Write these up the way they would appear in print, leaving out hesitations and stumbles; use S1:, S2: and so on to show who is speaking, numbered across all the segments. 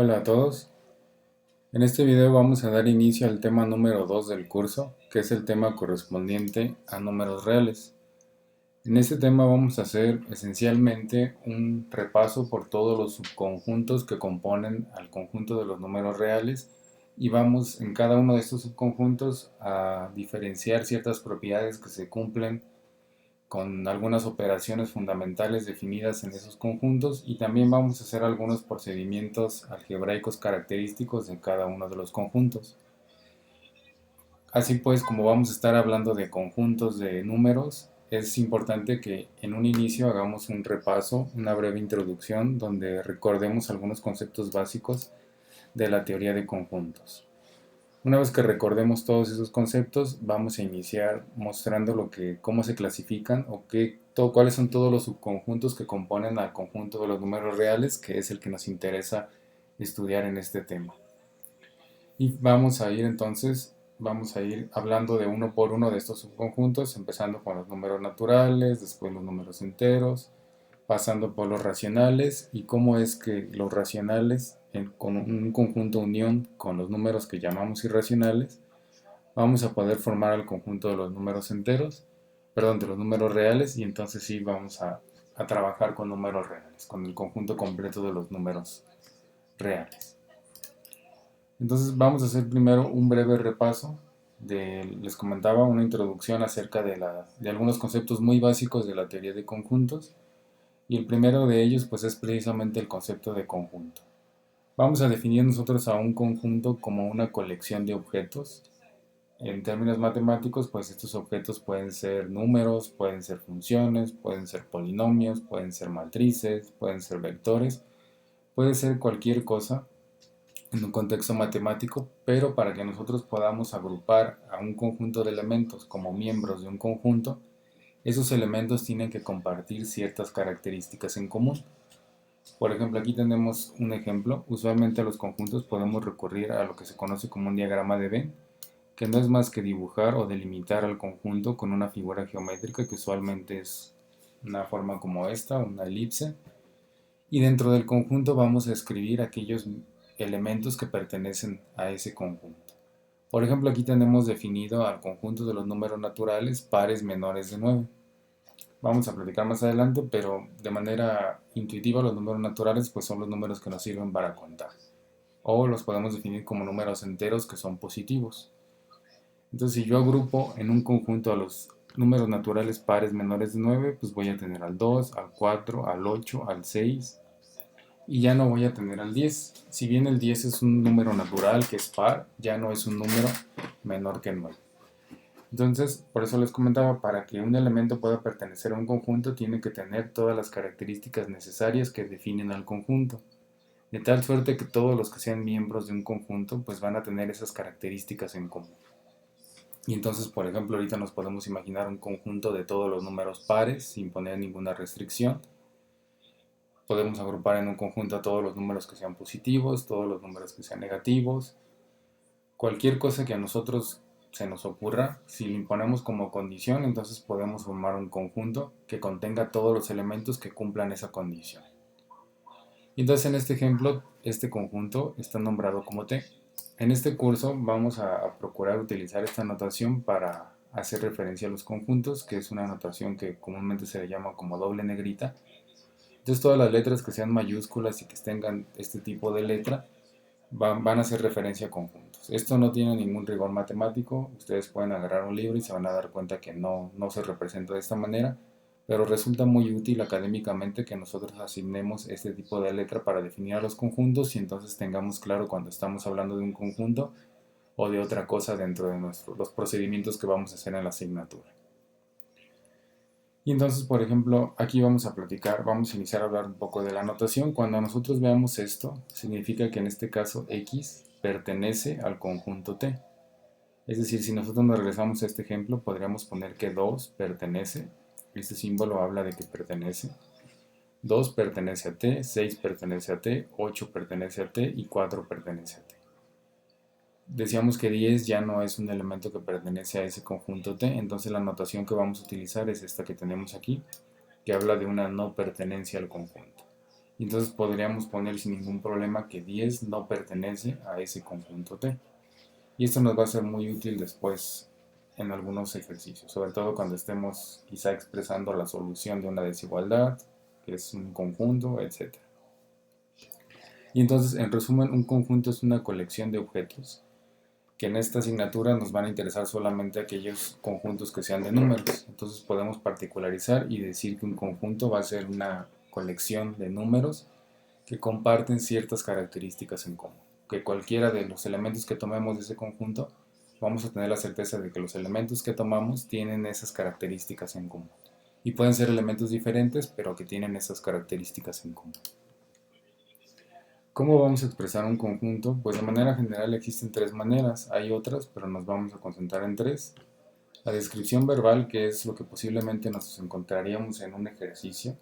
S1: Hola a todos. En este video vamos a dar inicio al tema número 2 del curso, que es el tema correspondiente a números reales. En este tema vamos a hacer esencialmente un repaso por todos los subconjuntos que componen al conjunto de los números reales y vamos en cada uno de estos subconjuntos a diferenciar ciertas propiedades que se cumplen con algunas operaciones fundamentales definidas en esos conjuntos y también vamos a hacer algunos procedimientos algebraicos característicos de cada uno de los conjuntos. Así pues, como vamos a estar hablando de conjuntos de números, es importante que en un inicio hagamos un repaso, una breve introducción donde recordemos algunos conceptos básicos de la teoría de conjuntos. Una vez que recordemos todos esos conceptos, vamos a iniciar mostrando cómo se clasifican o cuáles son todos los subconjuntos que componen al conjunto de los números reales, que es el que nos interesa estudiar en este tema. Y vamos a ir hablando de uno por uno de estos subconjuntos, empezando con los números naturales, después los números enteros, pasando por los racionales y cómo es que los racionales, con un conjunto unión con los números que llamamos irracionales, vamos a poder formar el conjunto de los números enteros, perdón, de los números reales, y entonces sí vamos a trabajar con números reales, con el conjunto completo de los números reales. Entonces vamos a hacer primero un breve repaso les comentaba una introducción acerca de algunos conceptos muy básicos de la teoría de conjuntos. Y el primero de ellos pues es precisamente el concepto de conjunto. Vamos a definir nosotros a un conjunto como una colección de objetos. En términos matemáticos, pues estos objetos pueden ser números, pueden ser funciones, pueden ser polinomios, pueden ser matrices, pueden ser vectores, puede ser cualquier cosa en un contexto matemático, pero para que nosotros podamos agrupar a un conjunto de elementos como miembros de un conjunto, esos elementos tienen que compartir ciertas características en común. Por ejemplo, aquí tenemos un ejemplo. Usualmente a los conjuntos podemos recurrir a lo que se conoce como un diagrama de Venn, que no es más que dibujar o delimitar al conjunto con una figura geométrica que usualmente es una forma como esta, una elipse. Y dentro del conjunto vamos a escribir aquellos elementos que pertenecen a ese conjunto. Por ejemplo, aquí tenemos definido al conjunto de los números naturales pares menores de 9. Vamos a platicar más adelante, pero de manera intuitiva los números naturales pues son los números que nos sirven para contar. O los podemos definir como números enteros que son positivos. Entonces si yo agrupo en un conjunto a los números naturales pares menores de 9, pues voy a tener al 2, al 4, al 8, al 6 y ya no voy a tener al 10. Si bien el 10 es un número natural que es par, ya no es un número menor que 9. Entonces, por eso les comentaba, para que un elemento pueda pertenecer a un conjunto, tiene que tener todas las características necesarias que definen al conjunto. De tal suerte que todos los que sean miembros de un conjunto, pues van a tener esas características en común. Y entonces, por ejemplo, ahorita nos podemos imaginar un conjunto de todos los números pares, sin poner ninguna restricción. Podemos agrupar en un conjunto a todos los números que sean positivos, todos los números que sean negativos. Cualquier cosa que a nosotros se nos ocurra, si lo imponemos como condición, entonces podemos formar un conjunto que contenga todos los elementos que cumplan esa condición. Y entonces en este ejemplo, este conjunto está nombrado como T. En este curso vamos a procurar utilizar esta notación para hacer referencia a los conjuntos, que es una notación que comúnmente se le llama como doble negrita. Entonces todas las letras que sean mayúsculas y que tengan este tipo de letra van a hacer referencia a conjuntos. Esto no tiene ningún rigor matemático, ustedes pueden agarrar un libro y se van a dar cuenta que no se representa de esta manera, pero resulta muy útil académicamente que nosotros asignemos este tipo de letra para definir a los conjuntos y entonces tengamos claro cuando estamos hablando de un conjunto o de otra cosa dentro de los procedimientos que vamos a hacer en la asignatura. Y entonces, por ejemplo, aquí vamos a iniciar a hablar un poco de la notación. Cuando nosotros veamos esto, significa que en este caso X pertenece al conjunto T. Es decir, si nosotros nos regresamos a este ejemplo, podríamos poner que 2 pertenece. Este símbolo habla de que pertenece. 2 pertenece a T, 6 pertenece a T, 8 pertenece a T y 4 pertenece a T. Decíamos que 10 ya no es un elemento que pertenece a ese conjunto T, entonces la notación que vamos a utilizar es esta que tenemos aquí, que habla de una no pertenencia al conjunto. Y entonces podríamos poner sin ningún problema que 10 no pertenece a ese conjunto T. Y esto nos va a ser muy útil después en algunos ejercicios, sobre todo cuando estemos quizá expresando la solución de una desigualdad, que es un conjunto, etc. Y entonces, en resumen, un conjunto es una colección de objetos, que en esta asignatura nos van a interesar solamente aquellos conjuntos que sean de números. Entonces podemos particularizar y decir que un conjunto va a ser una colección de números que comparten ciertas características en común. Que cualquiera de los elementos que tomemos de ese conjunto, vamos a tener la certeza de que los elementos que tomamos tienen esas características en común. Y pueden ser elementos diferentes, pero que tienen esas características en común. ¿Cómo vamos a expresar un conjunto? Pues de manera general existen tres maneras, hay otras, pero nos vamos a concentrar en tres. La descripción verbal, que es lo que posiblemente nos encontraríamos en un ejercicio,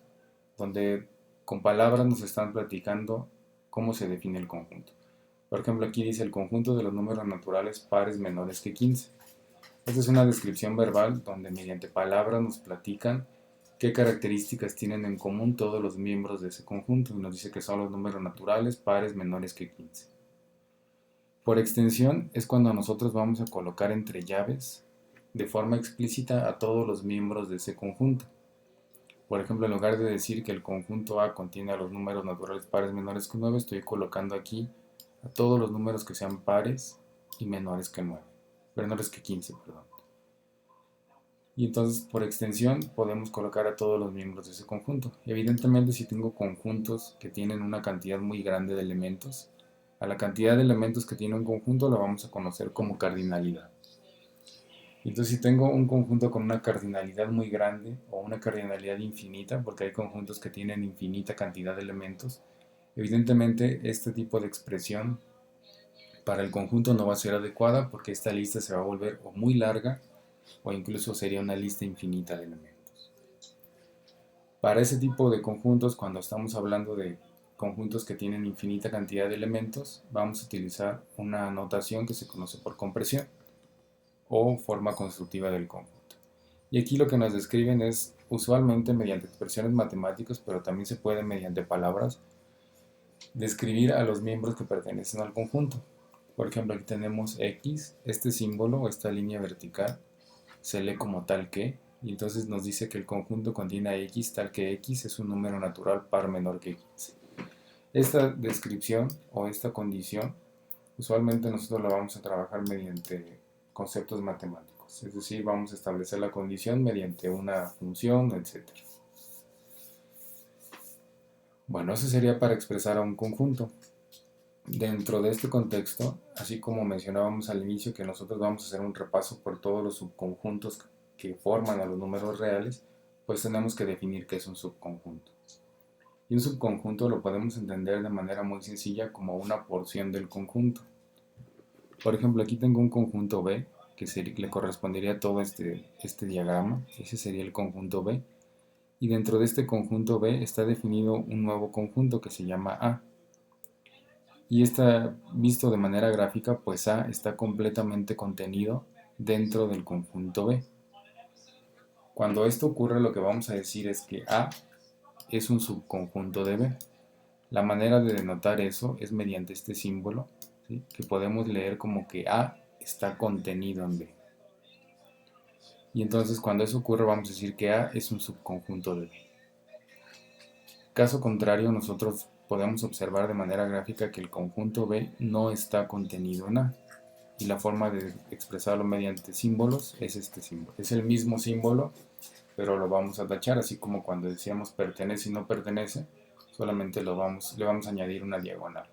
S1: donde con palabras nos están platicando cómo se define el conjunto. Por ejemplo, aquí dice el conjunto de los números naturales pares menores que 15. Esta es una descripción verbal donde mediante palabras nos platican qué características tienen en común todos los miembros de ese conjunto, y nos dice que son los números naturales pares menores que 15. Por extensión es cuando nosotros vamos a colocar entre llaves de forma explícita a todos los miembros de ese conjunto. Por ejemplo, en lugar de decir que el conjunto A contiene a los números naturales pares menores que 9, estoy colocando aquí a todos los números que sean pares y menores que 9, menores que 15, perdón. Y entonces, por extensión, podemos colocar a todos los miembros de ese conjunto. Evidentemente, si tengo conjuntos que tienen una cantidad muy grande de elementos, a la cantidad de elementos que tiene un conjunto la vamos a conocer como cardinalidad. Entonces, si tengo un conjunto con una cardinalidad muy grande o una cardinalidad infinita, porque hay conjuntos que tienen infinita cantidad de elementos, evidentemente este tipo de expresión para el conjunto no va a ser adecuada, porque esta lista se va a volver o muy larga o incluso sería una lista infinita de elementos. Para ese tipo de conjuntos, cuando estamos hablando de conjuntos que tienen infinita cantidad de elementos, vamos a utilizar una notación que se conoce por compresión o forma constructiva del conjunto. Y aquí lo que nos describen es usualmente mediante expresiones matemáticas, pero también se puede mediante palabras describir a los miembros que pertenecen al conjunto. Por ejemplo, aquí tenemos X, este símbolo o esta línea vertical se lee como tal que, y entonces nos dice que el conjunto contiene a X tal que X es un número natural par menor que 15. Esta descripción o esta condición usualmente nosotros la vamos a trabajar mediante conceptos matemáticos, es decir, vamos a establecer la condición mediante una función, etc. Bueno, eso sería para expresar a un conjunto. Dentro de este contexto, así como mencionábamos al inicio que nosotros vamos a hacer un repaso por todos los subconjuntos que forman a los números reales, pues tenemos que definir qué es un subconjunto. Y un subconjunto lo podemos entender de manera muy sencilla como una porción del conjunto. Por ejemplo, aquí tengo un conjunto B, que le correspondería a todo este diagrama, ese sería el conjunto B, y dentro de este conjunto B está definido un nuevo conjunto que se llama A. Y está visto de manera gráfica, pues A está completamente contenido dentro del conjunto B. Cuando esto ocurre, lo que vamos a decir es que A es un subconjunto de B. La manera de denotar eso es mediante este símbolo, ¿sí?, que podemos leer como que A está contenido en B. Y entonces cuando eso ocurre vamos a decir que A es un subconjunto de B. Caso contrario, nosotros podemos observar de manera gráfica que el conjunto B no está contenido en A. Y la forma de expresarlo mediante símbolos es este símbolo. Es el mismo símbolo, pero lo vamos a tachar, así como cuando decíamos pertenece y no pertenece, solamente le vamos a añadir una diagonal.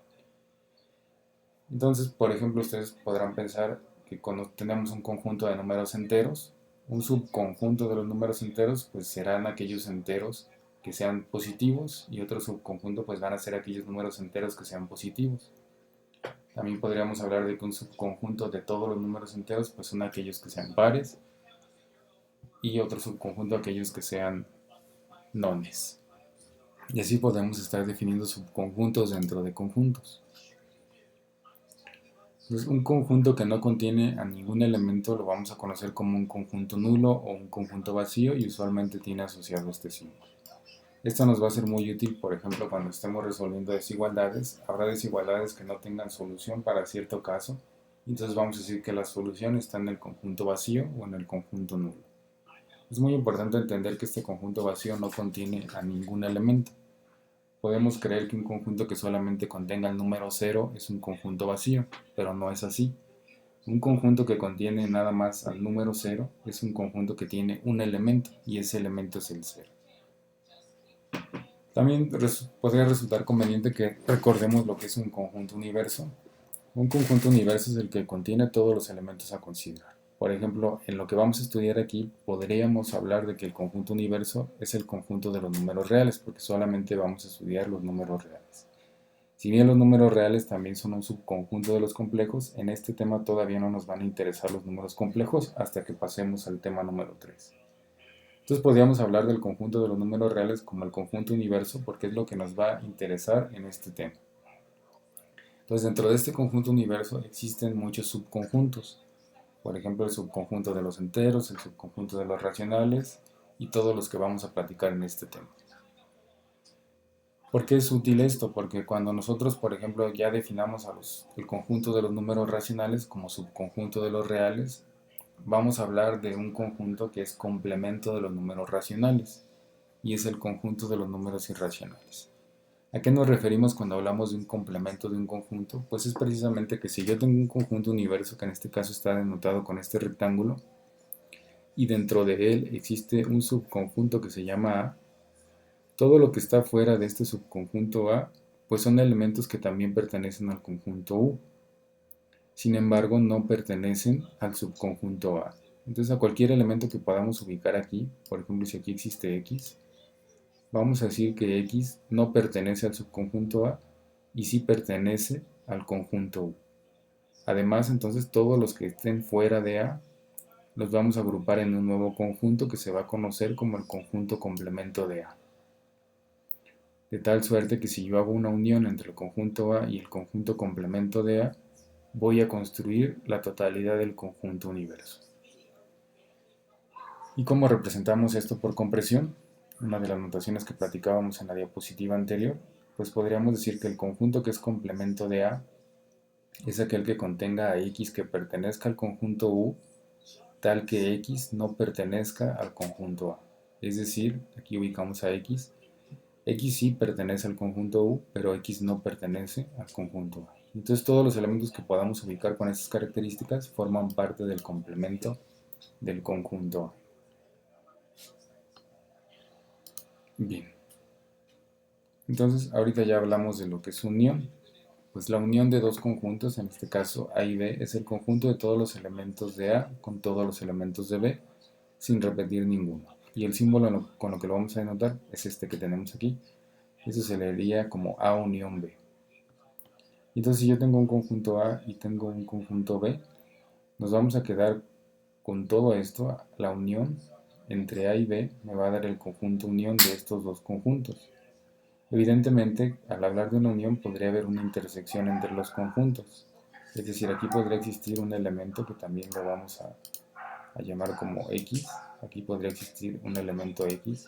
S1: Entonces, por ejemplo, ustedes podrán pensar que cuando tenemos un conjunto de números enteros, un subconjunto de los números enteros, pues serán aquellos enteros que sean positivos, y otro subconjunto pues van a ser aquellos números enteros que sean positivos. También podríamos hablar de que un subconjunto de todos los números enteros pues son aquellos que sean pares, y otro subconjunto aquellos que sean nones. Y así podemos estar definiendo subconjuntos dentro de conjuntos. Entonces, un conjunto que no contiene a ningún elemento lo vamos a conocer como un conjunto nulo o un conjunto vacío, y usualmente tiene asociado este símbolo. Esto nos va a ser muy útil, por ejemplo, cuando estemos resolviendo desigualdades. Habrá desigualdades que no tengan solución para cierto caso. Entonces vamos a decir que la solución está en el conjunto vacío o en el conjunto nulo. Es muy importante entender que este conjunto vacío no contiene a ningún elemento. Podemos creer que un conjunto que solamente contenga el número 0 es un conjunto vacío, pero no es así. Un conjunto que contiene nada más al número 0 es un conjunto que tiene un elemento, y ese elemento es el 0. También podría resultar conveniente que recordemos lo que es un conjunto universo. Un conjunto universo es el que contiene todos los elementos a considerar. Por ejemplo, en lo que vamos a estudiar aquí, podríamos hablar de que el conjunto universo es el conjunto de los números reales, porque solamente vamos a estudiar los números reales. Si bien los números reales también son un subconjunto de los complejos, en este tema todavía no nos van a interesar los números complejos hasta que pasemos al tema número 3. Entonces podríamos hablar del conjunto de los números reales como el conjunto universo, porque es lo que nos va a interesar en este tema. Entonces dentro de este conjunto universo existen muchos subconjuntos. Por ejemplo, el subconjunto de los enteros, el subconjunto de los racionales y todos los que vamos a platicar en este tema. ¿Por qué es útil esto? Porque cuando nosotros, por ejemplo, ya definamos el conjunto de los números racionales como subconjunto de los reales, vamos a hablar de un conjunto que es complemento de los números racionales, y es el conjunto de los números irracionales. ¿A qué nos referimos cuando hablamos de un complemento de un conjunto? Pues es precisamente que si yo tengo un conjunto universo, que en este caso está denotado con este rectángulo, y dentro de él existe un subconjunto que se llama A, todo lo que está fuera de este subconjunto A, pues son elementos que también pertenecen al conjunto U. Sin embargo, no pertenecen al subconjunto A. Entonces, a cualquier elemento que podamos ubicar aquí, por ejemplo, si aquí existe X, vamos a decir que X no pertenece al subconjunto A y sí pertenece al conjunto U. Además, entonces, todos los que estén fuera de A los vamos a agrupar en un nuevo conjunto que se va a conocer como el conjunto complemento de A. De tal suerte que si yo hago una unión entre el conjunto A y el conjunto complemento de A, voy a construir la totalidad del conjunto universo. ¿Y cómo representamos esto por compresión? Una de las notaciones que platicábamos en la diapositiva anterior, pues podríamos decir que el conjunto que es complemento de A es aquel que contenga a X que pertenezca al conjunto U, tal que X no pertenezca al conjunto A. Es decir, aquí ubicamos a X. X sí pertenece al conjunto U, pero X no pertenece al conjunto A. Entonces todos los elementos que podamos ubicar con estas características forman parte del complemento del conjunto A. Bien. Entonces ahorita ya hablamos de lo que es unión. Pues la unión de dos conjuntos, en este caso A y B, es el conjunto de todos los elementos de A con todos los elementos de B, sin repetir ninguno. Y el símbolo con lo que lo vamos a denotar es este que tenemos aquí. Eso se leería como A unión B. Entonces si yo tengo un conjunto A y tengo un conjunto B, nos vamos a quedar con todo esto. La unión entre A y B me va a dar el conjunto unión de estos dos conjuntos. Evidentemente, al hablar de una unión podría haber una intersección entre los conjuntos. Es decir, aquí podría existir un elemento que también lo vamos a llamar como X. Aquí podría existir un elemento X.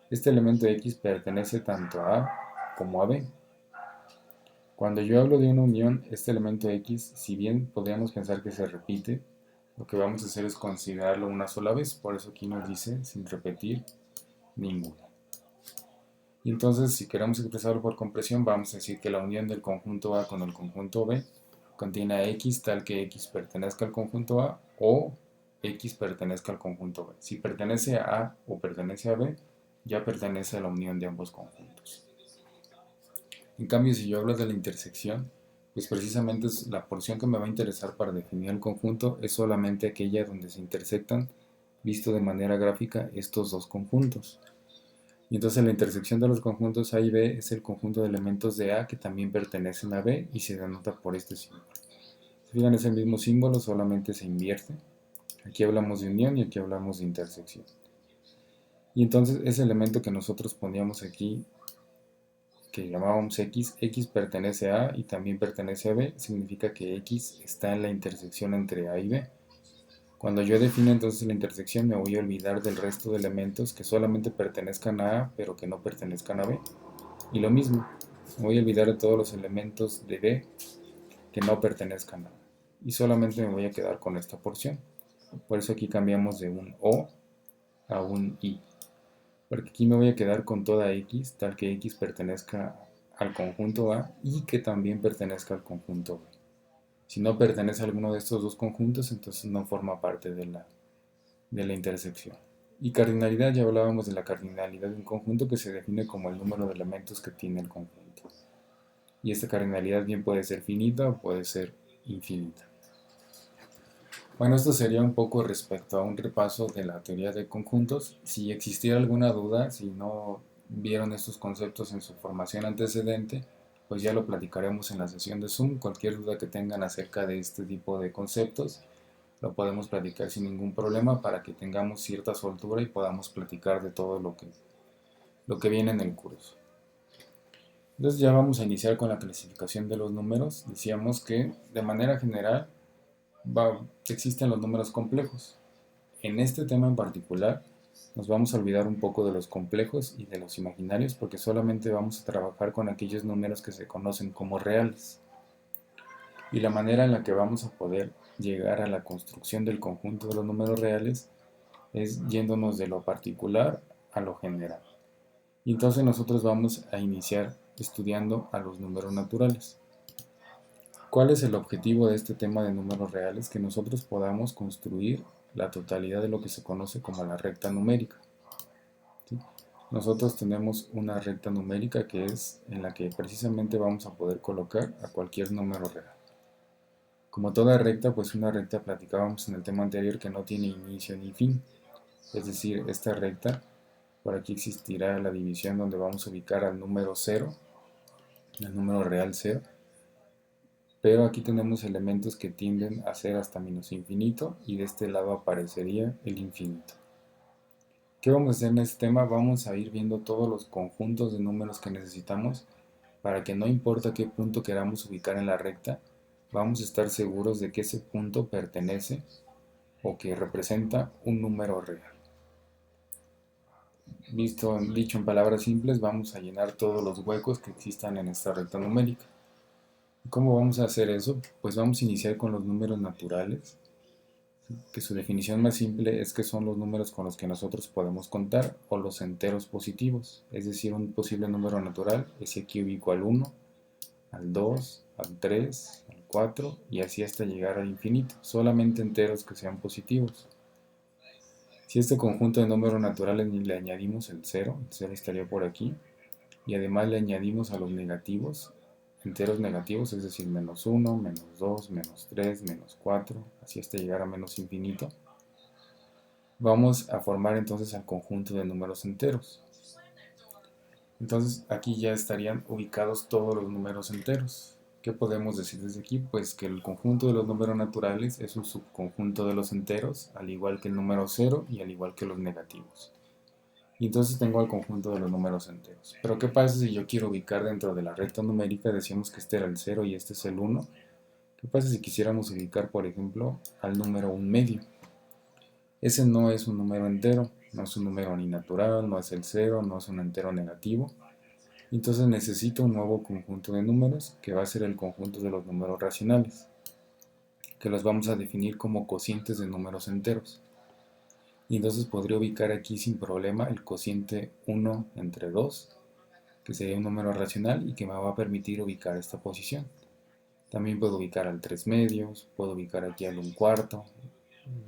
S1: Este elemento X pertenece tanto a A como a B. Cuando yo hablo de una unión, este elemento X, si bien podríamos pensar que se repite, lo que vamos a hacer es considerarlo una sola vez. Por eso aquí nos dice sin repetir ninguno. Y entonces, si queremos expresarlo por compresión, vamos a decir que la unión del conjunto A con el conjunto B contiene a X tal que X pertenezca al conjunto A o X pertenezca al conjunto B. Si pertenece a A o pertenece a B, ya pertenece a la unión de ambos conjuntos. En cambio, si yo hablo de la intersección, pues precisamente es la porción que me va a interesar para definir el conjunto es solamente aquella donde se intersectan, visto de manera gráfica, estos dos conjuntos. Y entonces la intersección de los conjuntos A y B es el conjunto de elementos de A que también pertenecen a B y se denota por este símbolo. Si fijan, es el mismo símbolo, solamente se invierte. Aquí hablamos de unión y aquí hablamos de intersección. Y entonces ese elemento que nosotros poníamos aquí, que llamábamos X, X pertenece a A y también pertenece a B, significa que X está en la intersección entre A y B. Cuando yo defino entonces la intersección, me voy a olvidar del resto de elementos que solamente pertenezcan a A pero que no pertenezcan a B. Y lo mismo, me voy a olvidar de todos los elementos de B que no pertenezcan a A. Y solamente me voy a quedar con esta porción. Por eso aquí cambiamos de un O a un I. Porque aquí me voy a quedar con toda X, tal que X pertenezca al conjunto A y que también pertenezca al conjunto B. Si no pertenece a alguno de estos dos conjuntos, entonces no forma parte de la intersección. Y cardinalidad, ya hablábamos de la cardinalidad de un conjunto que se define como el número de elementos que tiene el conjunto. Y esta cardinalidad bien puede ser finita o puede ser infinita. Bueno, esto sería un poco respecto a un repaso de la teoría de conjuntos. Si existiera alguna duda, si no vieron estos conceptos en su formación antecedente, pues ya lo platicaremos en la sesión de Zoom. Cualquier duda que tengan acerca de este tipo de conceptos, lo podemos platicar sin ningún problema para que tengamos cierta soltura y podamos platicar de todo lo que viene en el curso. Entonces ya vamos a iniciar con la clasificación de los números. Decíamos que de manera general existen los números complejos. En este tema en particular nos vamos a olvidar un poco de los complejos y de los imaginarios porque solamente vamos a trabajar con aquellos números que se conocen como reales. Y la manera en la que vamos a poder llegar a la construcción del conjunto de los números reales es yéndonos de lo particular a lo general. Y entonces nosotros vamos a iniciar estudiando a los números naturales. ¿Cuál es el objetivo de este tema de números reales? Que nosotros podamos construir la totalidad de lo que se conoce como la recta numérica. ¿Sí? Nosotros tenemos una recta numérica que es en la que precisamente vamos a poder colocar a cualquier número real. Como toda recta, pues una recta platicábamos en el tema anterior que no tiene inicio ni fin. Es decir, esta recta, por aquí existirá la división donde vamos a ubicar al número 0, el número real 0, pero aquí tenemos elementos que tienden a ser hasta menos infinito y de este lado aparecería el infinito. ¿Qué vamos a hacer en este tema? Vamos a ir viendo todos los conjuntos de números que necesitamos para que no importa qué punto queramos ubicar en la recta, vamos a estar seguros de que ese punto pertenece o que representa un número real. Dicho en palabras simples, vamos a llenar todos los huecos que existan en esta recta numérica. ¿Cómo vamos a hacer eso? Pues vamos a iniciar con los números naturales, que su definición más simple es que son los números con los que nosotros podemos contar o los enteros positivos. Es decir, un posible número natural es si aquí ubico al 1, al 2, al 3, al 4 y así hasta llegar al infinito, solamente enteros que sean positivos. Si a este conjunto de números naturales le añadimos el 0 estaría por aquí, y además le añadimos a los negativos, enteros negativos, es decir, menos 1, menos 2, menos 3, menos 4, así hasta llegar a menos infinito, vamos a formar entonces al conjunto de números enteros. Entonces aquí ya estarían ubicados todos los números enteros. ¿Qué podemos decir desde aquí? Pues que el conjunto de los números naturales es un subconjunto de los enteros, al igual que el número 0 y al igual que los negativos. Y entonces tengo el conjunto de los números enteros. Pero ¿qué pasa si yo quiero ubicar dentro de la recta numérica? Decíamos que este era el 0 y este es el 1. ¿Qué pasa si quisiéramos ubicar, por ejemplo, al número 1 medio? Ese no es un número entero, no es un número ni natural, no es el 0, no es un entero negativo. Entonces necesito un nuevo conjunto de números que va a ser el conjunto de los números racionales, que los vamos a definir como cocientes de números enteros. Y entonces podría ubicar aquí sin problema el cociente 1 entre 2, que sería un número racional y que me va a permitir ubicar esta posición. También puedo ubicar al 3 medios, puedo ubicar aquí al 1 cuarto,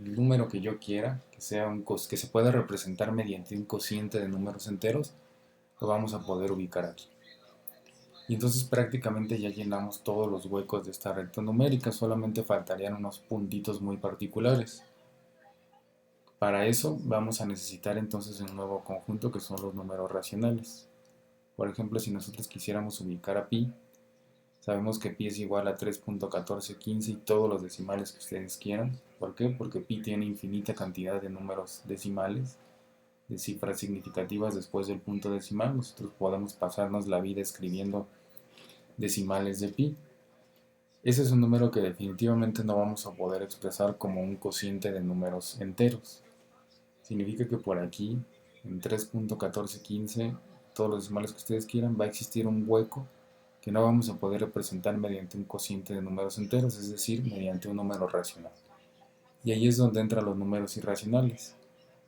S1: el número que yo quiera, que se pueda representar mediante un cociente de números enteros, lo vamos a poder ubicar aquí. Y entonces prácticamente ya llenamos todos los huecos de esta recta numérica, solamente faltarían unos puntitos muy particulares. Para eso vamos a necesitar entonces un nuevo conjunto que son los números racionales. Por ejemplo, si nosotros quisiéramos ubicar a pi, sabemos que pi es igual a 3.1415 y todos los decimales que ustedes quieran. ¿Por qué? Porque pi tiene infinita cantidad de números decimales, de cifras significativas después del punto decimal. Nosotros podemos pasarnos la vida escribiendo decimales de pi. Ese es un número que definitivamente no vamos a poder expresar como un cociente de números enteros. Significa que por aquí, en 3.1415, todos los decimales que ustedes quieran, va a existir un hueco que no vamos a poder representar mediante un cociente de números enteros, es decir, mediante un número racional. Y ahí es donde entran los números irracionales,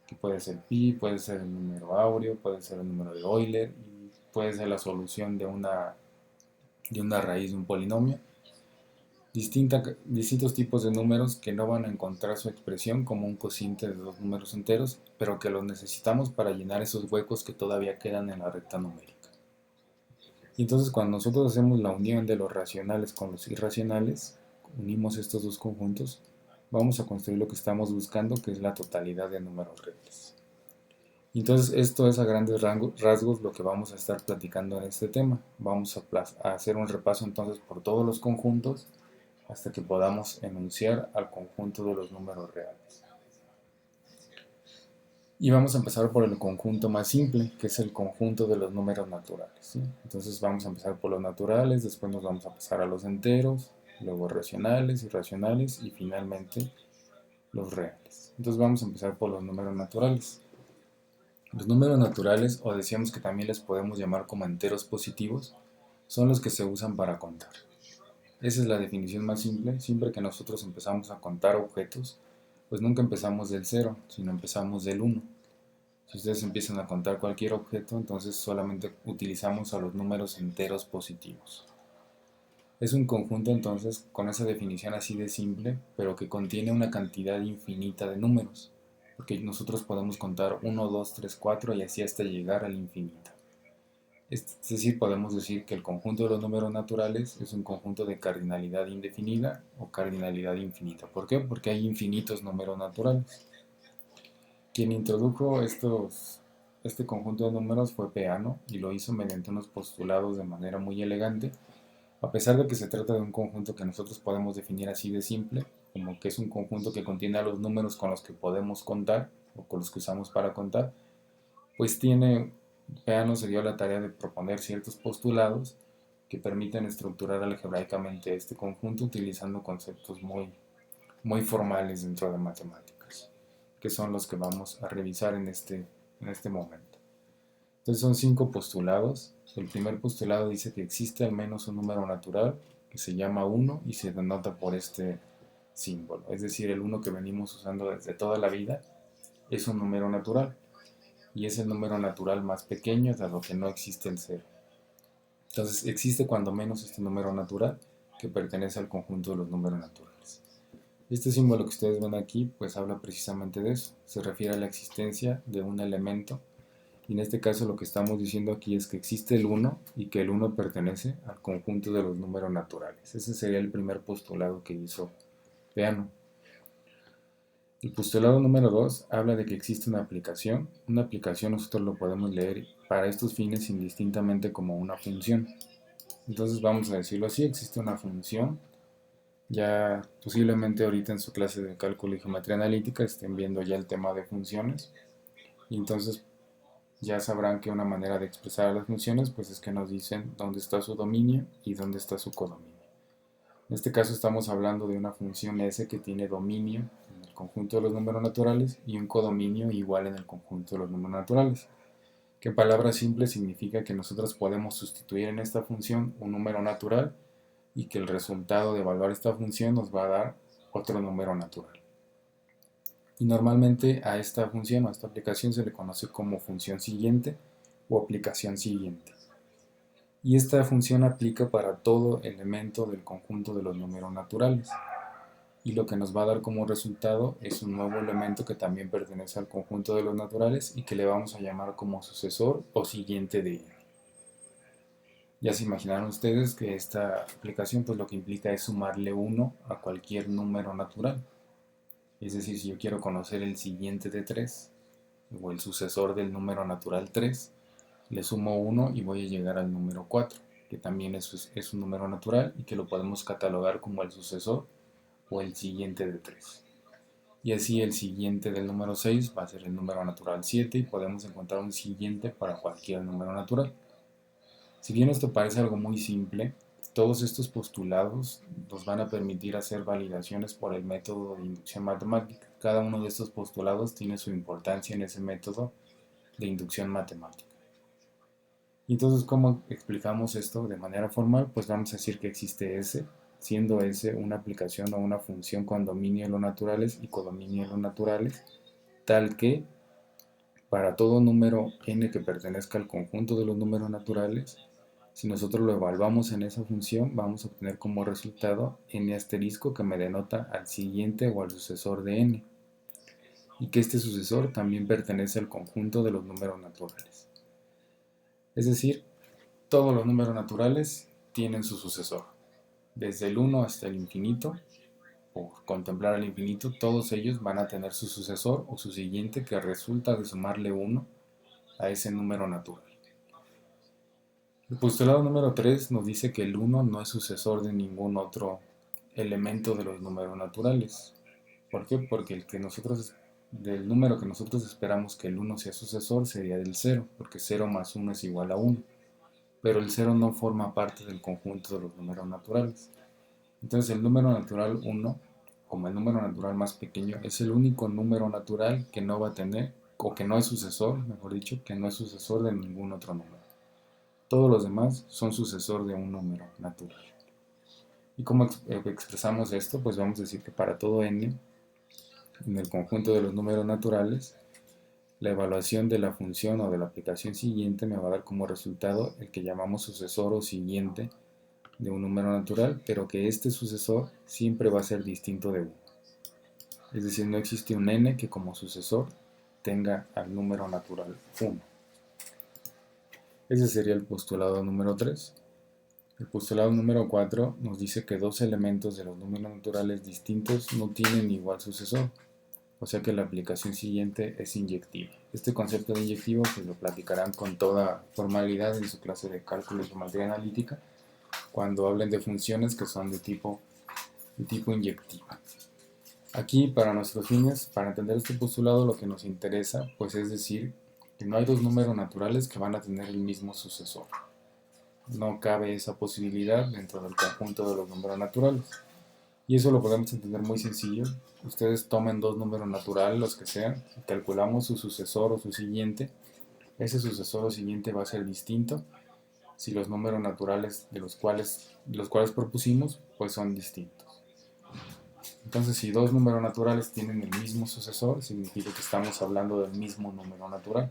S1: que puede ser pi, puede ser el número áureo, puede ser el número de Euler, y puede ser la solución de una raíz de un polinomio. Distintos tipos de números que no van a encontrar su expresión como un cociente de dos números enteros, pero que los necesitamos para llenar esos huecos que todavía quedan en la recta numérica. Y entonces cuando nosotros hacemos la unión de los racionales con los irracionales, unimos estos dos conjuntos, vamos a construir lo que estamos buscando, que es la totalidad de números reales. Y entonces esto es a grandes rasgos lo que vamos a estar platicando en este tema. Vamos a hacer un repaso entonces por todos los conjuntos hasta que podamos enunciar al conjunto de los números reales. Y vamos a empezar por el conjunto más simple, que es el conjunto de los números naturales, ¿sí? Entonces vamos a empezar por los naturales, después nos vamos a pasar a los enteros, luego racionales, irracionales y finalmente los reales. Entonces vamos a empezar por los números naturales. Los números naturales, o decíamos que también les podemos llamar como enteros positivos, son los que se usan para contar. Esa es la definición más simple. Siempre que nosotros empezamos a contar objetos, pues nunca empezamos del 0, sino empezamos del 1. Si ustedes empiezan a contar cualquier objeto, entonces solamente utilizamos a los números enteros positivos. Es un conjunto entonces con esa definición así de simple, pero que contiene una cantidad infinita de números, porque nosotros podemos contar 1, 2, 3, 4 y así hasta llegar al infinito. Es decir, podemos decir que el conjunto de los números naturales es un conjunto de cardinalidad indefinida o cardinalidad infinita. ¿Por qué? Porque hay infinitos números naturales. Quien introdujo este conjunto de números fue Peano y lo hizo mediante unos postulados de manera muy elegante. A pesar de que se trata de un conjunto que nosotros podemos definir así de simple, como que es un conjunto que contiene a los números con los que podemos contar o con los que usamos para contar, pues Peano se dio la tarea de proponer ciertos postulados que permiten estructurar algebraicamente este conjunto utilizando conceptos muy formales dentro de matemáticas, que son los que vamos a revisar en este momento. Entonces son 5 postulados. El primer postulado dice que existe al menos un número natural que se llama 1 y se denota por este símbolo. Es decir, el 1 que venimos usando desde toda la vida es un número natural y es el número natural más pequeño, dado que no existe el 0. Entonces existe cuando menos este número natural que pertenece al conjunto de los números naturales. Este símbolo que ustedes ven aquí pues habla precisamente de eso. Se refiere a la existencia de un elemento. Y en este caso lo que estamos diciendo aquí es que existe el 1 y que el 1 pertenece al conjunto de los números naturales. Ese sería el primer postulado que hizo Peano. El postulado número 2 habla de que existe una aplicación. Una aplicación nosotros lo podemos leer para estos fines indistintamente como una función. Entonces vamos a decirlo así, existe una función. Ya posiblemente ahorita en su clase de cálculo y geometría analítica estén viendo ya el tema de funciones. Y entonces ya sabrán que una manera de expresar las funciones pues es que nos dicen dónde está su dominio y dónde está su codominio. En este caso estamos hablando de una función S que tiene dominio en el conjunto de los números naturales y un codominio igual en el conjunto de los números naturales, que en palabras simples significa que nosotros podemos sustituir en esta función un número natural y que el resultado de evaluar esta función nos va a dar otro número natural. Y normalmente a esta función o a esta aplicación se le conoce como función siguiente o aplicación siguiente. Y esta función aplica para todo elemento del conjunto de los números naturales. Y lo que nos va a dar como resultado es un nuevo elemento que también pertenece al conjunto de los naturales y que le vamos a llamar como sucesor o siguiente de él. Ya se imaginaron ustedes que esta aplicación pues lo que implica es sumarle 1 a cualquier número natural. Es decir, si yo quiero conocer el siguiente de 3 o el sucesor del número natural 3, le sumo 1 y voy a llegar al número 4, que también es un número natural y que lo podemos catalogar como el sucesor o el siguiente de 3. Y así el siguiente del número 6 va a ser el número natural 7 y podemos encontrar un siguiente para cualquier número natural. Si bien esto parece algo muy simple, todos estos postulados nos van a permitir hacer validaciones por el método de inducción matemática. Cada uno de estos postulados tiene su importancia en ese método de inducción matemática. Y entonces, ¿cómo explicamos esto de manera formal? Pues vamos a decir que existe S, siendo S una aplicación o una función con dominio de los naturales y codominio de los naturales, tal que para todo número n que pertenezca al conjunto de los números naturales, si nosotros lo evaluamos en esa función, vamos a obtener como resultado n asterisco, que me denota al siguiente o al sucesor de n, y que este sucesor también pertenece al conjunto de los números naturales. Es decir, todos los números naturales tienen su sucesor. Desde el 1 hasta el infinito, por contemplar al infinito, todos ellos van a tener su sucesor o su siguiente, que resulta de sumarle 1 a ese número natural. El postulado número 3 nos dice que el 1 no es sucesor de ningún otro elemento de los números naturales. ¿Por qué? Porque del número que nosotros esperamos que el 1 sea sucesor sería del 0, porque 0 más 1 es igual a 1. Pero el 0 no forma parte del conjunto de los números naturales. Entonces el número natural 1, como el número natural más pequeño, es el único número natural que no va a tener, o que no es sucesor, mejor dicho, que no es sucesor de ningún otro número. Todos los demás son sucesor de un número natural. ¿Y cómo expresamos esto? Pues vamos a decir que para todo n, en el conjunto de los números naturales, la evaluación de la función o de la aplicación siguiente me va a dar como resultado el que llamamos sucesor o siguiente de un número natural, pero que este sucesor siempre va a ser distinto de 1. Es decir, no existe un n que como sucesor tenga al número natural 1. Ese sería el postulado número 3. El postulado número 4 nos dice que dos elementos de los números naturales distintos no tienen igual sucesor, o sea que la aplicación siguiente es inyectiva. Este concepto de inyectivo pues lo platicarán con toda formalidad en su clase de cálculo y geometría analítica, cuando hablen de funciones que son de tipo inyectiva. Aquí, para nuestros fines, para entender este postulado, lo que nos interesa pues es decir que no hay dos números naturales que van a tener el mismo sucesor. No cabe esa posibilidad dentro del conjunto de los números naturales. Y eso lo podemos entender muy sencillo. Ustedes tomen dos números naturales, los que sean, y calculamos su sucesor o su siguiente. Ese sucesor o siguiente va a ser distinto si los números naturales de los cuales propusimos pues son distintos. Entonces, si dos números naturales tienen el mismo sucesor, significa que estamos hablando del mismo número natural.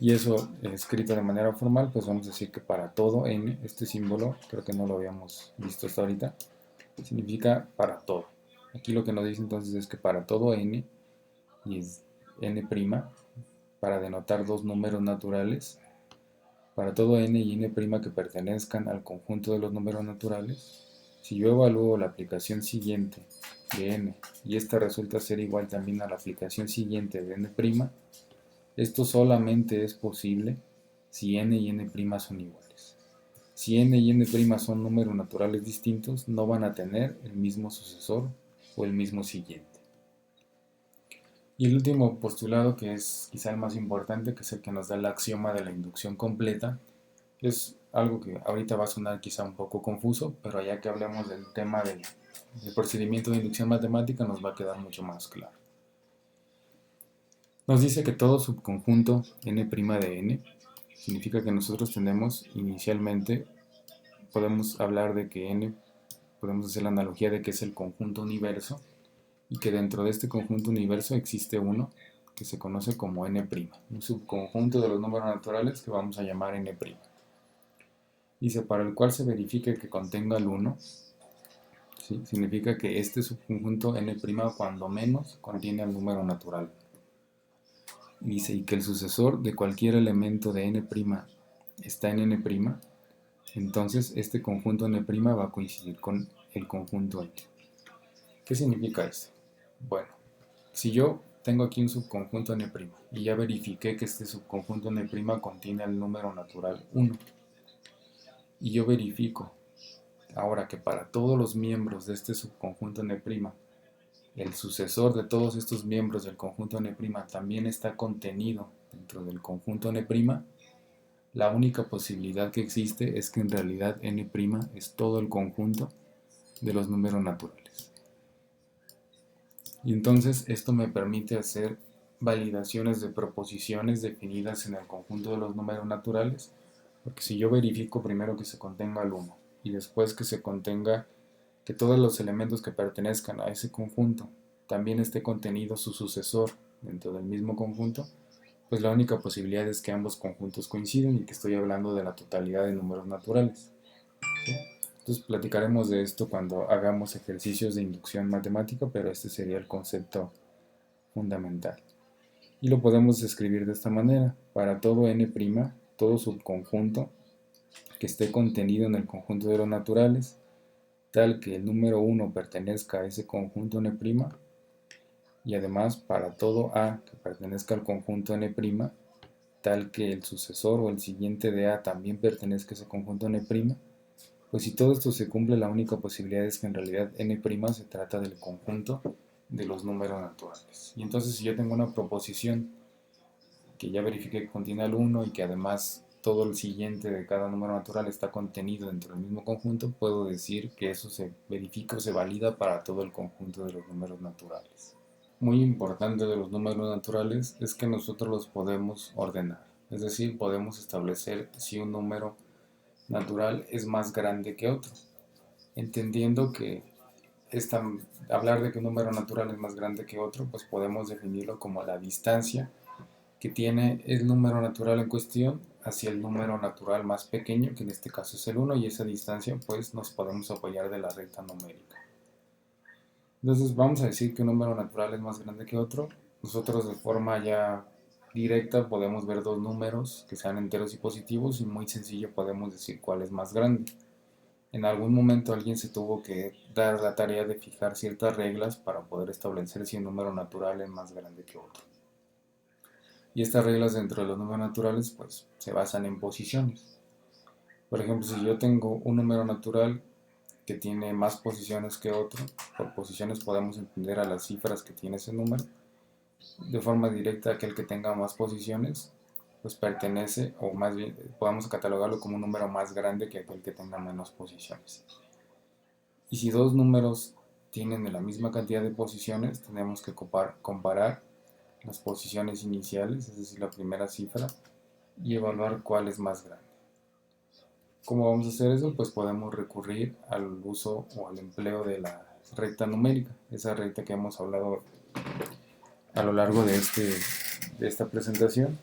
S1: Y eso, escrito de manera formal, pues vamos a decir que para todo n, este símbolo, creo que no lo habíamos visto hasta ahorita, significa para todo. Aquí lo que nos dice entonces es que para todo n, y es n', para denotar dos números naturales, para todo n y n' que pertenezcan al conjunto de los números naturales, si yo evalúo la aplicación siguiente de n y esta resulta ser igual también a la aplicación siguiente de n', esto solamente es posible si n y n' son iguales. Si n y n' son números naturales distintos, no van a tener el mismo sucesor o el mismo siguiente. Y el último postulado, que es quizá el más importante, que es el que nos da el axioma de la inducción completa, es algo que ahorita va a sonar quizá un poco confuso, pero ya que hablemos del tema del procedimiento de inducción matemática nos va a quedar mucho más claro. Nos dice que todo subconjunto n' de n significa que nosotros tenemos inicialmente, podemos hablar de que n, podemos hacer la analogía de que es el conjunto universo y que dentro de este conjunto universo existe uno que se conoce como n', un subconjunto de los números naturales que vamos a llamar n'. Dice, para el cual se verifique que contenga el 1, ¿sí? Significa que este subconjunto n' cuando menos contiene el número natural. Dice, y que el sucesor de cualquier elemento de n' está en n', entonces este conjunto n' va a coincidir con el conjunto n. ¿Qué significa esto? Bueno, si yo tengo aquí un subconjunto n' y ya verifiqué que este subconjunto n' contiene el número natural 1, y yo verifico ahora que para todos los miembros de este subconjunto n', el sucesor de todos estos miembros del conjunto n' también está contenido dentro del conjunto n', la única posibilidad que existe es que en realidad n' es todo el conjunto de los números naturales. Y entonces esto me permite hacer validaciones de proposiciones definidas en el conjunto de los números naturales, porque si yo verifico primero que se contenga el 1 y después que se contenga que todos los elementos que pertenezcan a ese conjunto también esté contenido su sucesor dentro del mismo conjunto, pues la única posibilidad es que ambos conjuntos coinciden y que estoy hablando de la totalidad de números naturales. ¿Sí? Entonces platicaremos de esto cuando hagamos ejercicios de inducción matemática, pero este sería el concepto fundamental. Y lo podemos escribir de esta manera: para todo n', todo subconjunto que esté contenido en el conjunto de los naturales, tal que el número 1 pertenezca a ese conjunto n', y además para todo a que pertenezca al conjunto n', tal que el sucesor o el siguiente de a también pertenezca a ese conjunto n', pues si todo esto se cumple, la única posibilidad es que en realidad n' se trata del conjunto de los números naturales. Y entonces si yo tengo una proposición que ya verifique que contiene el 1 y que además todo el siguiente de cada número natural está contenido dentro del mismo conjunto, puedo decir que eso se verifica o se valida para todo el conjunto de los números naturales. Muy importante de los números naturales es que nosotros los podemos ordenar, es decir, podemos establecer si un número natural es más grande que otro, entendiendo que hablar de que un número natural es más grande que otro, pues podemos definirlo como la distancia que tiene el número natural en cuestión hacia el número natural más pequeño, que en este caso es el 1, y esa distancia pues nos podemos apoyar de la recta numérica. Entonces vamos a decir que un número natural es más grande que otro. Nosotros de forma ya directa podemos ver dos números que sean enteros y positivos y muy sencillo podemos decir cuál es más grande. En algún momento alguien se tuvo que dar la tarea de fijar ciertas reglas para poder establecer si un número natural es más grande que otro. Y estas reglas dentro de los números naturales pues se basan en posiciones. Por ejemplo, si yo tengo un número natural que tiene más posiciones que otro, por posiciones podemos entender a las cifras que tiene ese número. De forma directa, aquel que tenga más posiciones pues pertenece, o más bien podemos catalogarlo como un número más grande que aquel que tenga menos posiciones. Y si dos números tienen la misma cantidad de posiciones, tenemos que comparar las posiciones iniciales, es decir, la primera cifra, y evaluar cuál es más grande. ¿Cómo vamos a hacer eso? Pues podemos recurrir al uso o al empleo de la recta numérica, esa recta que hemos hablado a lo largo de esta presentación.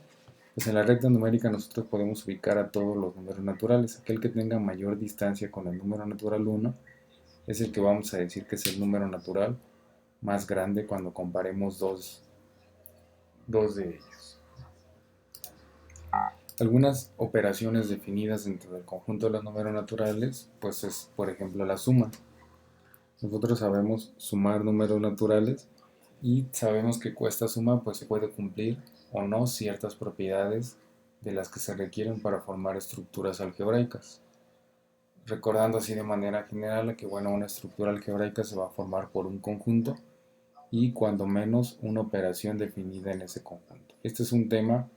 S1: Pues en la recta numérica nosotros podemos ubicar a todos los números naturales. Aquel que tenga mayor distancia con el número natural 1 es el que vamos a decir que es el número natural más grande cuando comparemos dos de ellos. Algunas operaciones definidas dentro del conjunto de los números naturales, pues es por ejemplo la suma. Nosotros sabemos sumar números naturales y sabemos que con esta suma pues se puede cumplir o no ciertas propiedades de las que se requieren para formar estructuras algebraicas. Recordando así de manera general que bueno, una estructura algebraica se va a formar por un conjunto y cuando menos una operación definida en ese conjunto. Este es un tema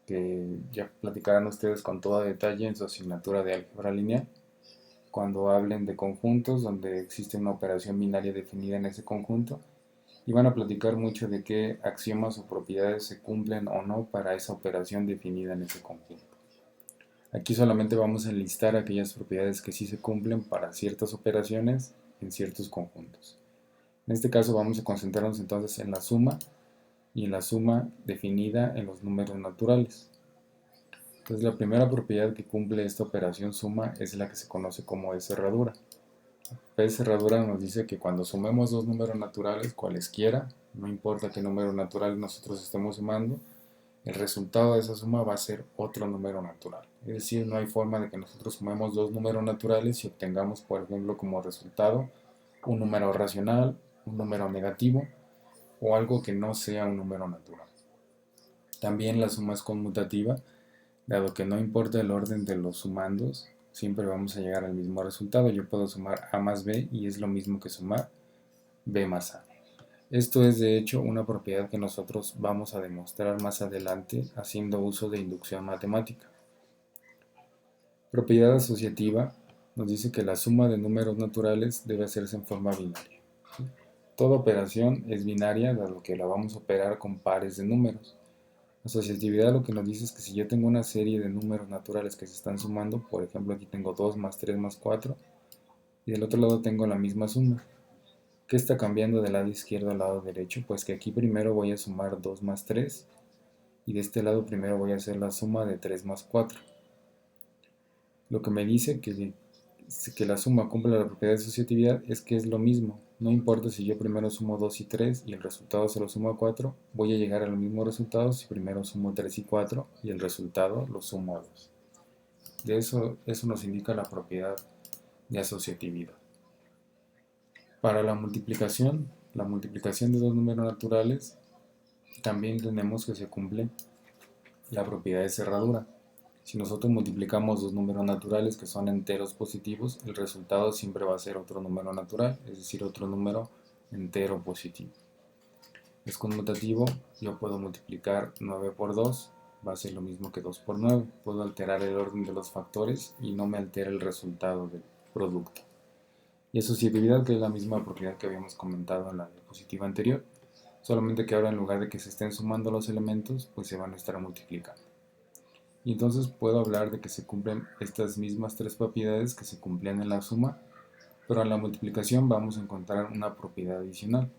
S1: que ya platicarán ustedes con todo detalle en su asignatura de álgebra lineal, cuando hablen de conjuntos donde existe una operación binaria definida en ese conjunto, y van a platicar mucho de qué axiomas o propiedades se cumplen o no para esa operación definida en ese conjunto. Aquí solamente vamos a enlistar aquellas propiedades que sí se cumplen para ciertas operaciones en ciertos conjuntos. En este caso vamos a concentrarnos entonces en la suma y en la suma definida en los números naturales. Entonces la primera propiedad que cumple esta operación suma es la que se conoce como P cerradura. P cerradura nos dice que cuando sumemos dos números naturales, cualesquiera, no importa qué número natural nosotros estemos sumando, el resultado de esa suma va a ser otro número natural. Es decir, no hay forma de que nosotros sumemos dos números naturales y obtengamos, por ejemplo, como resultado un número racional, un número negativo o algo que no sea un número natural. También la suma es conmutativa, dado que no importa el orden de los sumandos, siempre vamos a llegar al mismo resultado. Yo puedo sumar a más b y es lo mismo que sumar b más a. Esto es de hecho una propiedad que nosotros vamos a demostrar más adelante haciendo uso de inducción matemática. Propiedad asociativa nos dice que la suma de números naturales debe hacerse en forma binaria. ¿Sí? Toda operación es binaria, dado que la vamos a operar con pares de números. Asociatividad lo que nos dice es que si yo tengo una serie de números naturales que se están sumando, por ejemplo aquí tengo 2 más 3 más 4, y del otro lado tengo la misma suma. ¿Qué está cambiando del lado izquierdo al lado derecho? Pues que aquí primero voy a sumar 2 más 3, y de este lado primero voy a hacer la suma de 3 más 4. Lo que me dice que la suma cumple la propiedad de asociatividad es que es lo mismo. No importa si yo primero sumo 2 y 3 y el resultado se lo sumo a 4, voy a llegar al mismo resultado si primero sumo 3 y 4 y el resultado lo sumo a 2. De eso nos indica la propiedad de asociatividad. Para la multiplicación de dos números naturales, también tenemos que se cumple la propiedad de cerradura. Si nosotros multiplicamos dos números naturales que son enteros positivos, el resultado siempre va a ser otro número natural, es decir, otro número entero positivo. Es conmutativo, yo puedo multiplicar 9 por 2, va a ser lo mismo que 2 por 9. Puedo alterar el orden de los factores y no me altera el resultado del producto. Y asociatividad, que es la misma propiedad que habíamos comentado en la diapositiva anterior, solamente que ahora en lugar de que se estén sumando los elementos, pues se van a estar multiplicando. Y entonces puedo hablar de que se cumplen estas mismas tres propiedades que se cumplían en la suma, pero en la multiplicación vamos a encontrar una propiedad adicional.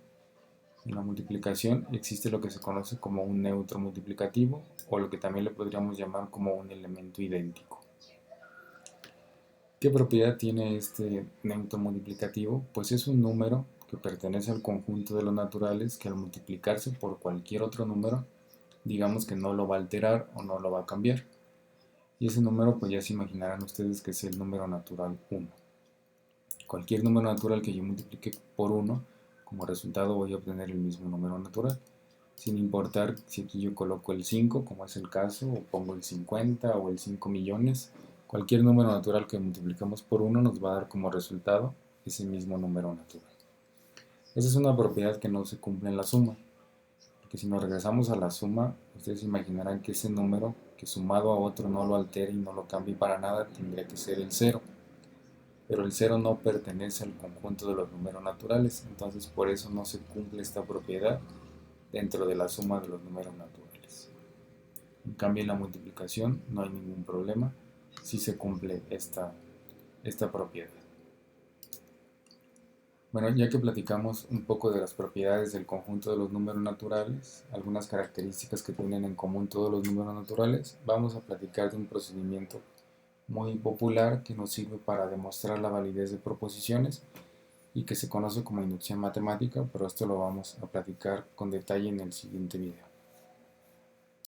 S1: En la multiplicación existe lo que se conoce como un neutro multiplicativo, o lo que también le podríamos llamar como un elemento idéntico. ¿Qué propiedad tiene este neutro multiplicativo? Pues es un número que pertenece al conjunto de los naturales que al multiplicarse por cualquier otro número, digamos que no lo va a alterar o no lo va a cambiar. Y ese número, pues ya se imaginarán ustedes que es el número natural 1. Cualquier número natural que yo multiplique por 1, como resultado voy a obtener el mismo número natural, sin importar si aquí yo coloco el 5, como es el caso, o pongo el 50 o el 5 millones. Cualquier número natural que multiplicamos por 1 nos va a dar como resultado ese mismo número natural. Esa es una propiedad que no se cumple en la suma, porque si nos regresamos a la suma, ustedes imaginarán que ese número que sumado a otro no lo altere y no lo cambie para nada, tendría que ser el 0. Pero el 0 no pertenece al conjunto de los números naturales, entonces por eso no se cumple esta propiedad dentro de la suma de los números naturales. En cambio en la multiplicación no hay ningún problema, si se cumple esta propiedad. Bueno, ya que platicamos un poco de las propiedades del conjunto de los números naturales, algunas características que tienen en común todos los números naturales, vamos a platicar de un procedimiento muy popular que nos sirve para demostrar la validez de proposiciones y que se conoce como inducción matemática, pero esto lo vamos a platicar con detalle en el siguiente video.